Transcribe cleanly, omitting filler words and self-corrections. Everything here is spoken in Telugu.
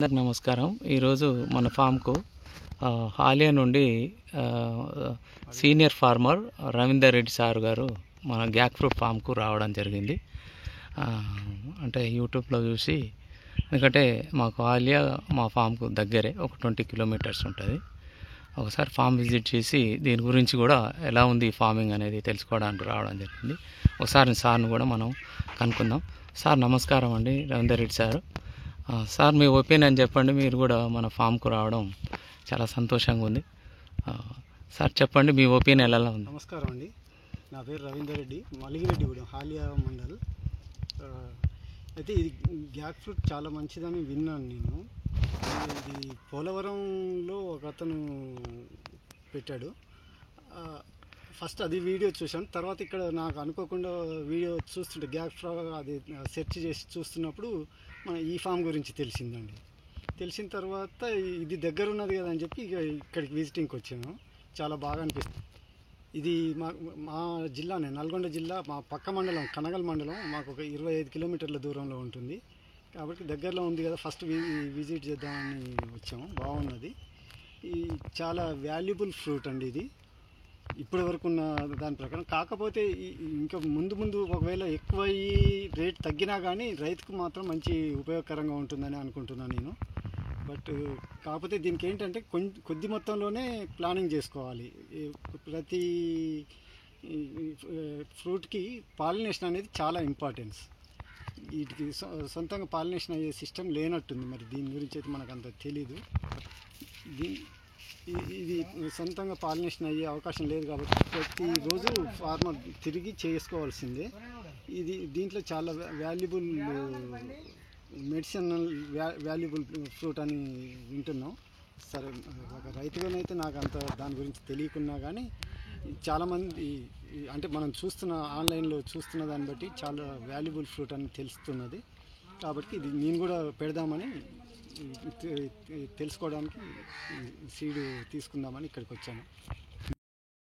అందరికి నమస్కారం. ఈరోజు మన ఫామ్కు హాలియా నుండి senior farmer Ravinder Reddy sir garu మన గ్యాక్ ఫ్రూట్ ఫామ్కు రావడం జరిగింది. అంటే యూట్యూబ్లో చూసి, ఎందుకంటే మాకు హాలియా మా ఫామ్కు దగ్గరే ఒక 20 కిలోమీటర్స్ ఉంటుంది. ఒకసారి ఫామ్ విజిట్ చేసి దీని గురించి కూడా ఎలా ఉంది ఫార్మింగ్ అనేది తెలుసుకోవడానికి రావడం జరిగింది. ఒకసారి సార్ని కూడా మనం కనుక్కుందాం. సార్ నమస్కారం అండి, రవీందర్ రెడ్డి సార్. సార్ మీ ఒపీనియన్ చెప్పండి. మీరు కూడా మన ఫామ్కు రావడం చాలా సంతోషంగా ఉంది. సార్ చెప్పండి, మీ ఒపీనియన్ ఎలా ఉంది? నమస్కారం అండి, నా పేరు రవీందర్ రెడ్డి, మలిగిరెడ్డిగూడెం, హాలియా మండల్. అయితే ఇది గ్యాక్ ఫ్రూట్ చాలా మంచిదని విన్నాను నేను. ఇది పోలవరంలో ఒక అతను పెట్టాడు. ఫస్ట్ అది వీడియో చూశాను. తర్వాత ఇక్కడ నాకు అనుకోకుండా వీడియో చూస్తుంటే గ్యాక్ ఫ్రూట్ అది సెర్చ్ చేసి చూస్తున్నప్పుడు మన ఈ ఫామ్ గురించి తెలిసిందండి. తెలిసిన తర్వాత ఇది దగ్గర ఉన్నది కదా అని చెప్పి ఇక్కడికి విజిటింగ్కి వచ్చాను. చాలా బాగా అనిపిస్తుంది. ఇది మా జిల్లానే, నల్గొండ జిల్లా, మా పక్క మండలం కనగల్ మండలం, మాకు ఒక 25 కిలోమీటర్ల దూరంలో ఉంటుంది. కాబట్టి దగ్గరలో ఉంది కదా, ఫస్ట్ విజిట్ చేద్దామని వచ్చాము. బాగున్నది. ఈ చాలా వాల్యుబుల్ ఫ్రూట్ అండి ఇది, ఇప్పటి వరకు ఉన్న దాని ప్రకారం. కాకపోతే ఇంకా ముందు ఒకవేళ ఎక్కువ రేట్ తగ్గినా కానీ రైతుకు మాత్రం మంచి ఉపయోగకరంగా ఉంటుందని అనుకుంటున్నాను నేను. బట్ కాకపోతే దీనికి ఏంటంటే కొద్ది మొత్తంలోనే ప్లానింగ్ చేసుకోవాలి. ప్రతి ఫ్రూట్కి పాలినేషన్ అనేది చాలా ఇంపార్టెన్స్. వీటికి సొంతంగా పాలినేషన్ అయ్యే సిస్టమ్ లేనట్టుంది. మరి దీని గురించి అయితే మనకు అంత తెలీదు. ఇది సొంతంగా పాలినేషన్ అయ్యే అవకాశం లేదు కాబట్టి ప్రతిరోజు ఫార్మర్ తిరిగి చేసుకోవాల్సిందే. దీంట్లో చాలా వాల్యుబుల్ మెడిసినల్ వాల్యుబుల్ ఫ్రూట్ అని వింటున్నాం. సరే, ఒక రైతుగానైతే నాకు అంత దాని గురించి తెలియకున్నా కానీ చాలామంది అంటే మనం చూస్తున్న ఆన్లైన్లో చూస్తున్న దాన్ని బట్టి చాలా వాల్యుబుల్ ఫ్రూట్ అని తెలుస్తున్నది. కాబట్టి ఇది నేను కూడా పెడదామని తెలుసుకోవడానికి సీడ్ తీసుకుందామని ఇక్కడికి వచ్చాను.